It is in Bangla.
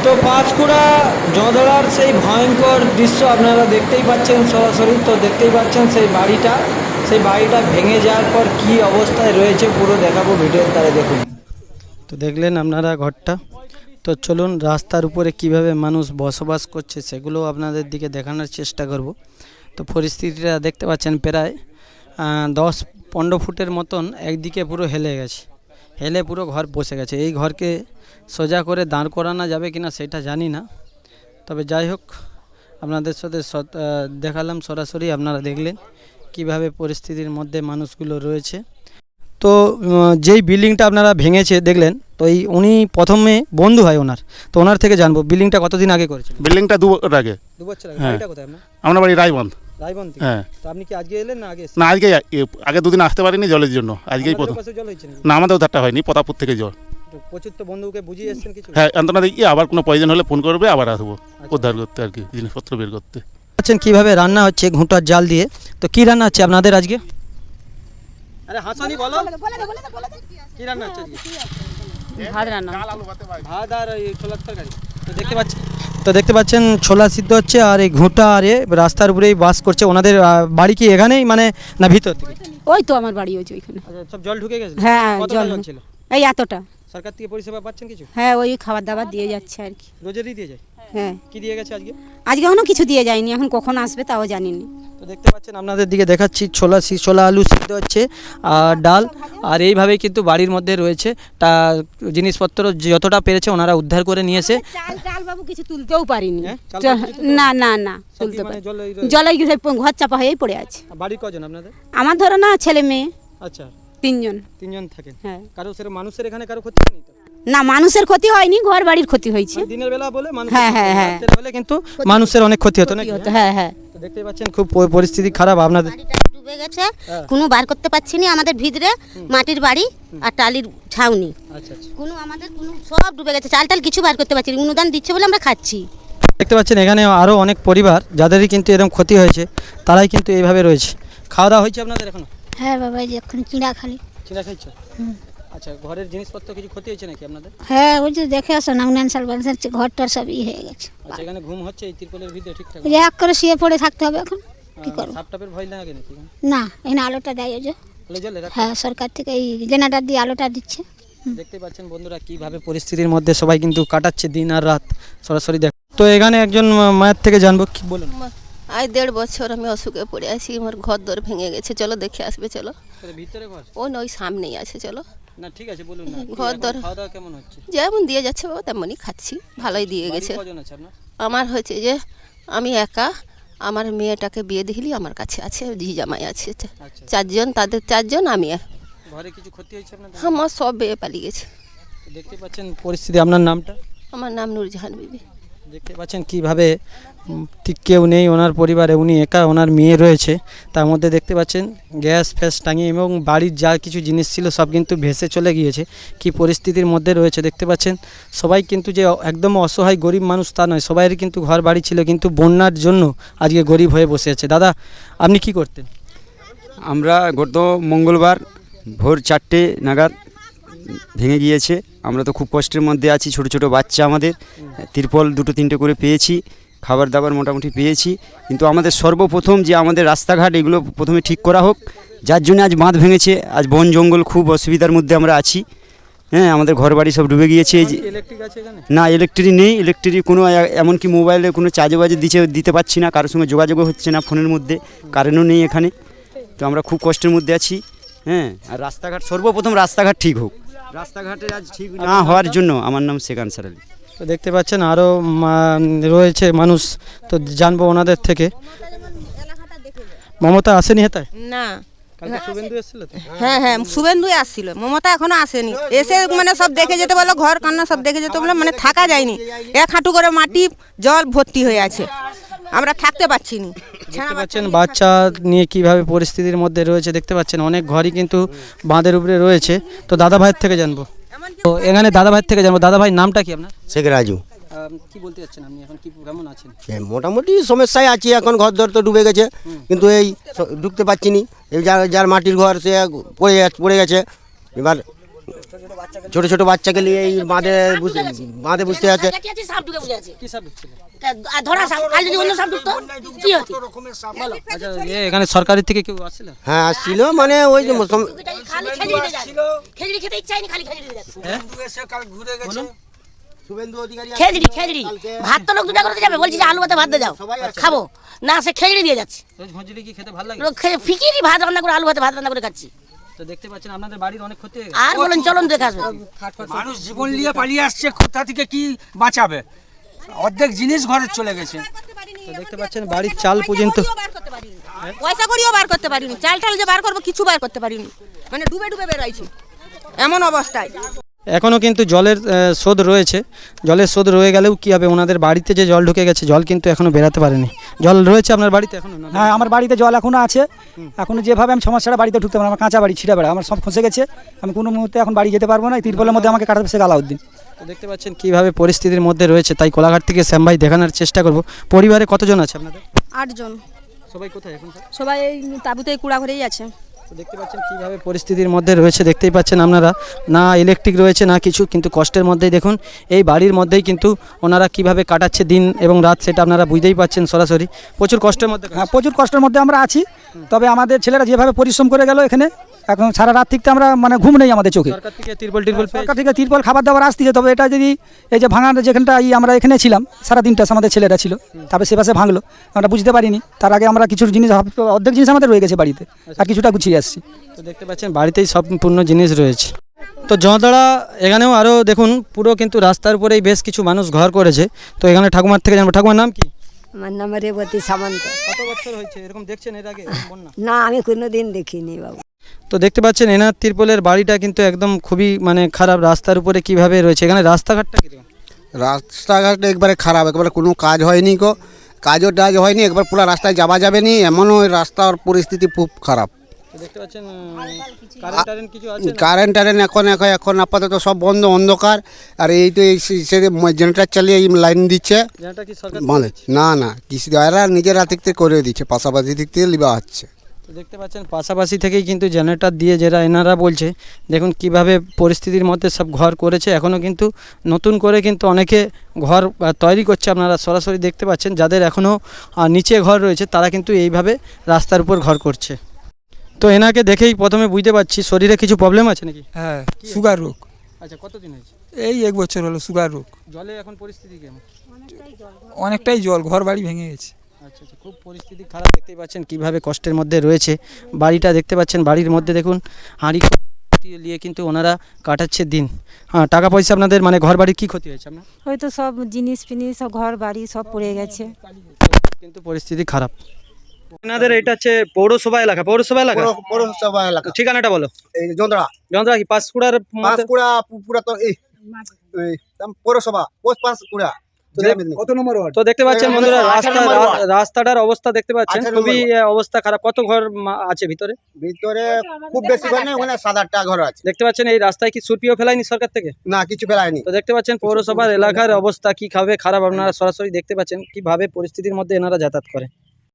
তো পাঁশকুড়া জঁদড়ার সেই ভয়ঙ্কর দৃশ্য আপনারা দেখতেই পাচ্ছেন সরাসরি। তো দেখতেই পাচ্ছেন সেই বাড়িটা ভেঙে যাওয়ার পর কী অবস্থায় রয়েছে পুরো দেখাবো ভিডিওর দ্বারা, দেখুন। তো দেখলেন আপনারা ঘরটা। তো চলুন রাস্তার উপরে কিভাবে মানুষ বসবাস করছে সেগুলো আপনাদের দিকে দেখানোর চেষ্টা করব। তো পরিস্থিতিটা দেখতে পাচ্ছেন, প্রায় 10-15 ফুটের মতন একদিকে পুরো হেলে পুরো ঘর বসে গেছে। এই ঘরকে সোজা করে দাঁড় করানো যাবে কিনা সেটা জানি না, তবে যাই হোক আপনাদের সাথে দেখালাম সরাসরি। আপনারা দেখলেন কিভাবে পরিস্থিতির মধ্যে মানুষগুলো রয়েছে। তো যেই বিল্ডিংটা আপনারা ভেঙেছে দেখলেন, তো উনি প্রথমে বন্ধু হয় ওনার। তো ওনার থেকে জানবো বিল্ডিংটা কতদিন আগে করেছেন। বিল্ডিংটা 2 বছর আগে। 2 বছর আগে। হ্যাঁ। বাড়িটা কোথায় আপনার? আমরা বাড়ি রায়বন্ধ। হ্যাঁ। তো আপনি কি আজকে এলেন না আগে? না, আগে 2 দিন আসতে পারিনি জলের জন্য, আজকেই প্রথম। জল হয়েছে না, আমাদের উধারটা হয়নি, প্রতাপপুর থেকে জল। প্রচুর তো বন্ধুকে বুঝিয়ে এসেছেন কিছু? হ্যাঁ, আন্তনা দেখি আবার কোনো প্রয়োজন হলে ফোন করবে, আবার আসবো উদ্ধার করতে আর কি, জিনিসপত্র বের করতে। আচ্ছা, কিভাবে রান্না হচ্ছে ঘুঁটার জাল দিয়ে। তো কি রান্না হচ্ছে আপনাদের আজকে? আরে হাসানি বলো, কি রান্না হচ্ছে আজকে? ভাত রান্না, ভাত আর এই ছোলার তরকারি। তো দেখতে পাচ্ছেন ছোলা সিদ্ধ হচ্ছে, আর এই ঘুঁটা আর রাস্তার উপরেই বাস করছে। ওনাদের বাড়ি কি এখানেই মানে না ভিতর থেকে? ওই তো আমার বাড়ি হয়েছে ওইখানে। আচ্ছা, সব জল ঢুকে গেছে? হ্যাঁ, জল ছিল। এই এতটা। সরকার থেকে পরিষেবা পাচ্ছেন কিছু? হ্যাঁ, ওই খাবার দাবার দিয়ে যাচ্ছে আর কি। রোজেরই দিয়ে যায়? হ্যাঁ। কি দিয়ে গেছে আজকে? আজকে এখনো কিছু দিয়ে যায়নি, এখন কখন আসবে তাও জানি না। তো দেখতে পাচ্ছেন আপনাদের দিকে দেখাচ্ছি, ছোলা আলু সিদ্ধ হচ্ছে আর ডাল, আর এইভাবেই কিন্তু বাড়ির মধ্যে রয়েছে। তা জিনিসপত্র যতটা পেরেছে ওনারা উদ্ধার করে নিয়েছে। চাল বাবু কিছু তুলতেও পারিনি। না না তুলতে পারি, জলে ঘর চাপা হয়েই পড়ে আছে। বাড়ির কজন আপনাদের? আমার ধরো না ছেলে মেয়ে। আচ্ছা, 3জন থাকেন। হ্যাঁ। কারো সেরকম মানুষের এখানে কারো ক্ষতি হয়নি তো? না, মানুষের ক্ষতি হয়নি, ঘর বাড়ির ক্ষতি হয়েছে। দিনের বেলা বলে মানুষ, হ্যাঁ হ্যাঁ হ্যাঁ, বলে কিন্তু মানুষের অনেক ক্ষতি হতো নাকি? হ্যাঁ হ্যাঁ। তো দেখতে পাচ্ছেন খুব পরিস্থিতি খারাপ আপনাদের। ডুবে গেছে, কোনো বার করতে পারছি না। আমাদের ভিতরে মাটির বাড়ি আর টালির ছাউনি, আচ্ছা আচ্ছা, আমাদের সব ডুবে গেছে। চাল কিছু বার করতে পারছি না, অনুদান দিচ্ছে বলে আমরা খাচ্ছি। দেখতে পাচ্ছেন এখানে আরও অনেক পরিবার যাদেরই কিন্তু এরকম ক্ষতি হয়েছে, তারাই কিন্তু এইভাবে রয়েছে। খাওয়া দাওয়া হয়েছে আপনাদের এখনো? হ্যাঁ বাবা, এখন চিড়া খাইছ? আচ্ছা, ঘরের জিনিসপত্র কিছু ক্ষতি হয়েছে নাকি আপনাদের? হ্যাঁ, ওই যে দেখে আসো না, 19 সাল ঘরটার সব হয়ে গেছে। আচ্ছা, এখানে ঘুম হচ্ছে এই তিরপলের ভিতরে ঠিকঠাক? এক করে শুয়ে পড়ে থাকতে হবে এখন, কি করব? সাপটাপের ভয় লাগে নাকি? না, এখানে আলোটা দেয় ওই যে। হ্যাঁ, সরকার থেকে এই জেনারেটর দিয়ে আলোটা দিচ্ছে। দেখতে পাচ্ছেন বন্ধুরা কিভাবে পরিস্থিতির মধ্যে সবাই কিন্তু কাটাচ্ছে দিন আর রাত সরাসরি দেখ। তো এখানে একজন মায়ের থেকে জানবো, কি বলুন। আজ 1.5 বছর আমি অসুখে পড়ে আছি, আমার ঘর দর ভেঙে গেছে। চলো দেখে আসবে, চলো। ভিতরে ঘর? ওই সামনেই আছে, চলো। না ঠিক আছে, বলুন না। ঘর দর খাওয়া দাওয়া কেমন হচ্ছে? যেমন দিয়ে যাচ্ছে বাবা তেমনই খাচ্ছি, ভালোই দিয়ে গেছে। কজন আছে আপনার? আমার হয়েছে যে আমি একা, আমার মেয়েটাকে বিয়ে দিলি আমার কাছে আছে, ঝি জামাই আছে 4জন, তাদের 4জন, আমি। ঘরে কিছু ক্ষতি হয়েছে আপনাদের? আমার সব বেয়ে পালিয়ে গেছে। দেখতে পাচ্ছেন পরিস্থিতি। আপনার নামটা? আমার নাম নূরজাহান বিবি। দেখতে পাচ্ছেন কিভাবে ঠিক কেউ নেই ওনার পরিবারে, উনি একা, ওনার মেয়ে রয়েছে। তার মধ্যে দেখতে পাচ্ছেন গ্যাস ফ্যাস টাঙিয়ে এবং বাড়ির যা কিছু জিনিস ছিল সব কিন্তু ভেসে চলে গিয়েছে। কি পরিস্থিতির মধ্যে রয়েছে দেখতে পাচ্ছেন। সবাই কিন্তু যে একদম অসহায় গরিব মানুষ তা নয়, সবাইয়ের কিন্তু ঘর বাড়ি ছিল, কিন্তু বন্যার জন্য আজকে গরিব হয়ে বসে আছে। দাদা, আপনি কি করতেন? আমরা গত মঙ্গলবার ভোর 4টে নাগাদ ভেঙে গিয়েছে। আমরা তো খুব কষ্টের মধ্যে আছি, ছোট ছোট বাচ্চা আমাদের। তিরপল 2-3টে করে পেয়েছি, খাবার দাবার মোটামুটি পেয়েছি, কিন্তু আমাদের সর্বপ্রথম যে আমাদের রাস্তাঘাট এগুলো প্রথমে ঠিক করা হোক, যার জন্য আজ বাঁধ ভেঙেছে। আজ বন জঙ্গল খুব অসুবিধার মধ্যে আমরা আছি। হ্যাঁ, আমাদের ঘর বাড়ি সব ডুবে গিয়েছে। না, ইলেকট্রিক নেই, ইলেকট্রিক কোনো, এমনকি মোবাইলে কোনো চার্জে দিতে পারছি না, কারোর সঙ্গে যোগাযোগও হচ্ছে না ফোনের মধ্যে, কারেন্টও নেই এখানে। তো আমরা খুব কষ্টের মধ্যে আছি। হ্যাঁ, আর রাস্তাঘাট সর্বপ্রথম রাস্তাঘাট ঠিক হোক। রাস্তাঘাটের আজ ঠিক না হওয়ার জন্য। আমার নাম শেখ আনসার আলী। তো দেখতে পাচ্ছেন আরও রয়েছে মানুষ, তো জানবো ওনাদের থেকে। মমতা আসেনি হেতায়? না। শুভেন্দু এসেছিল তো? হ্যাঁ হ্যাঁ, শুভেন্দু আসছিল, মমতা এখনো আসেনি। এসে মানে সব দেখে যেতে বলো, ঘর কান্না সব দেখে যেতে বলো, মানে থাকা যায়নি। 1 হাঁটু করে মাটি জল ভর্তি হয়ে আছে, আমরা থাকতে পারছি না। দেখতে পাচ্ছেন বাচ্চা নিয়ে কিভাবে পরিস্থিতির মধ্যে রয়েছে। দেখতে পাচ্ছেন অনেক ঘরই কিন্তু বাঁধের উপরে রয়েছে। তো দাদা ভাইয়ের থেকে জানবো। তো এখানে দাদা ভাইয়ের থেকে জানবো। দাদা ভাই, নামটা কি আপনার? শেখ রাজু। কি বলতে যাচ্ছেন আপনি, এখন কি কেমন আছেন? মোটামুটি সমস্যায় আছি এখন, ঘর দর তো ডুবে গেছে, কিন্তু এই ঢুকতে পারছি নি। এই যার মাটির ঘর সে পড়ে গেছে। এবার ছোট ছোট বাচ্চাকে নিয়ে এই বাঁধে বুঝতে আছে। কি সাপ ঢুকছিল? ধরা সাপ, কাল যদি অন্য সাপ ঢুকতো কি হতো? আচ্ছা এখানে সরকারি থেকে কেউ আসছিল? হ্যাঁ আসছিল, মানে ওই যে খালি খেজুরি দিয়ে যাচ্ছে। খেজুরি খেতে ইচ্ছা হয়নি, খালি খেজুরি দিয়ে যাচ্ছে। শুভেন্দু অধিকারী খেজুরি ভাত তো লোক দুটা করতে যাবে, বলছি যে আলু ভাতে ভাত দিয়ে দাও খাবো না, সে খেজুরি দিয়ে যাচ্ছে। ঝঞ্ঝুলি কি খেতে ভালো লাগে? ফিকিরি ভাত রান্না করে, আলু ভাতে ভাত রান্না করে খাচ্ছি। তো দেখতে পাচ্ছেন আপনাদের বাড়ির অনেক ক্ষতি হয়ে গেছে। আর বলেন চলুন দেখে আসবে। মানুষ জীবন নিয়ে পালিয়ে আসছে, কোথা থেকে কি বাঁচাবে? অর্ধেক জিনিস ঘরে চলে গেছে। তো দেখতে পাচ্ছেন বাড়ির চাল পর্যন্ত পয়সা করিও বার করতে পারিনি, চাল টাল যে বার করবো কিছু বার করতে পারিনি, মানে ডুবে ডুবে বেরোইছি এমন অবস্থায়। এখনও কিন্তু জলের স্রোত রয়েছে। জলের স্রোত রয়ে গেলেও কী হবে, ওনাদের বাড়িতে যে জল ঢুকে গেছে, জল কিন্তু এখনও বেরাতে পারেনি। জল রয়েছে আপনার বাড়িতে এখনও? হ্যাঁ আমার বাড়িতে জল এখনও আছে, এখনও যেভাবে আমি সমস্যাটা বাড়িতে ঢুকতে পারবো, আমার কাঁচা বাড়ি ছিঁড়া বেড়া, আমার সব ফসে গেছে, আমি কোনো মুহূর্তে এখন বাড়ি যেতে পারবো না। এই তিরপলের মধ্যে আমাকে কাটাতে সে আলাউদ্দিন। তো দেখতে পাচ্ছেন কীভাবে পরিস্থিতির মধ্যে রয়েছে, তাই কোলাঘাট থেকে শ্যাম ভাই দেখানোর চেষ্টা করব। পরিবারে কতজন আছে আপনাদের? 8 জন। সবাই কোথায় এখন? সবাই এই তাঁবুতে কুড়া ঘরেই আছে। তো দেখতে পাচ্ছেন কীভাবে পরিস্থিতির মধ্যে রয়েছে, দেখতেই পাচ্ছেন আপনারা, না ইলেকট্রিক রয়েছে না কিছু, কিন্তু কষ্টের মধ্যেই দেখুন এই বাড়ির মধ্যেই কিন্তু ওনারা কিভাবে কাটাচ্ছে দিন এবং রাত, সেটা আপনারা বুঝতেই পাচ্ছেন সরাসরি। প্রচুর কষ্টের মধ্যে। হ্যাঁ প্রচুর কষ্টের মধ্যে আমরা আছি, তবে আমাদের ছেলেরা যেভাবে পরিশ্রম করে গেল এখানে, এখন সারা রাত থেকে আমরা মানে ঘুম নেই আমাদের চোখে। সরকার থেকে তিরপল সরকার থেকে তিরপল খাবার দাবার আসতেছে, তবে এটা যদি এই যে ভাঙার যেখানটা আমরা এখানে ছিলাম সারা দিনটা আমাদের ছেলেরা ছিল, তারপরে সে পাশে ভাঙলো, আমরা বুঝতে পারিনি। তার আগে আমরা কিছু জিনিস, অর্ধেক জিনিস আমাদের রয়ে গেছে বাড়িতে, আর কিছুটা গুছিয়ে আসছি। তো দেখতে পাচ্ছেন বাড়িতেই সম্পূর্ণ জিনিস রয়েছে। তো জঁদড়া এখানেও আরও দেখুন, পুরো কিন্তু রাস্তার উপরেই বেশ কিছু মানুষ ঘর করেছে। তো এখানে ঠাকুমার থেকে জানবো, ঠাকুমার নাম কি? আমার নাম রেবতী সামন্ত। কত বছর হয়েছে এরকম দেখছেন এর আগে বন্যা? না আমি কোনোদিন দেখিনি বাবু। তো দেখতে পাচ্ছেন এনার তিরপলের বাড়িটা কিন্তু একদম খুবই মানে খারাপ, রাস্তার উপরে কিভাবে রয়েছে। এখানে রাস্তাঘাটটা কীরকম? রাস্তাঘাট একবারে খারাপ, একবারে কোনো কাজ হয়নি গো, কাজও টাজ হয়নি, একবার পুরো রাস্তায় যাওয়া যাবে নি, এমনও রাস্তার পরিস্থিতি খুব খারাপ। তো দেখতে পাচ্ছেন কারেন্ট টারেন্ট কিছু আছে? কারেন্ট টারেন্ট এখন আপাতত সব বন্ধ, অন্ধকার। আর এই তো এই জেনারেটার চালিয়ে এই লাইন দিচ্ছে। যেটা কি সরকার? না না, কৃষিরা নিজেরা দিক থেকে করে দিচ্ছে, পাশাপাশি দিক থেকে লিবা হচ্ছে। তো দেখতে পাচ্ছেন পাশাপাশি থেকেই কিন্তু জেনারেটর দিয়ে, যেটা এনারা বলছে, দেখুন কিভাবে পরিস্থিতির মধ্যে সব ঘর করেছে। এখনও কিন্তু নতুন করে কিন্তু অনেকে ঘর তৈরি করছে, আপনারা সরাসরি দেখতে পাচ্ছেন। যাদের এখনও নিচে ঘর রয়েছে তারা কিন্তু এইভাবে রাস্তার উপর ঘর করছে। তো এনাকে দেখেই প্রথমে বুঝতে পারছি শরীরে কিছু প্রবলেম আছে নাকি? হ্যাঁ সুগার রোগ। আচ্ছা কতদিন হয়েছে? এই 1 বছর হলো সুগার রোগ। জলে এখন পরিস্থিতি কেমন? অনেকটাই জল, ঘর বাড়ি ভেঙে গেছে। আচ্ছা আচ্ছা, খুব পরিস্থিতি খারাপ। দেখতেই পাচ্ছেন কিভাবে কষ্টের মধ্যে রয়েছে বাড়িটা। দেখতে পাচ্ছেন বাড়ির মধ্যে দেখুন হাঁড়ি নিয়ে কিন্তু ওনারা কাটাচ্ছে দিন। হ্যাঁ, টাকা পয়সা আপনাদের মানে ঘর বাড়ির কী ক্ষতি হয়েছে আপনার? হয়তো সব জিনিস ফিনিস সব ঘর বাড়ি সব পড়ে গেছে, কিন্তু পরিস্থিতি খারাপ। আপনাদের এটা হচ্ছে পৌরসভা এলাকা? পৌরসভা এলাকা? পৌরসভা এলাকা। ঠিকানাটা বলো। এই জন্দ্রা যন্ত্রা কি পাঁশকুড়ার? পুরা তো এই পৌরসভা পাঁশকুড়া। কত নম্বর ওয়ার্ড? তো দেখতে পাচ্ছেন বন্ধুরা রাস্তাটার অবস্থা দেখতে পাচ্ছেন, খুবই অবস্থা খারাপ। কত ঘর আছে ভিতরে? ভিতরে খুব বেশি ঘর নেই, ওখানে 7-8টা ঘর আছে। দেখতে পাচ্ছেন এই রাস্তায় কি সুরপিও ফেলায়নি সরকার থেকে? না কিছু ফেলায়নি। তো দেখতে পাচ্ছেন পৌরসভার এলাকার অবস্থা কি খাবে খারাপ, আপনারা সরাসরি দেখতে পাচ্ছেন কিভাবে পরিস্থিতির মধ্যে এনারা যাতায়াত করে।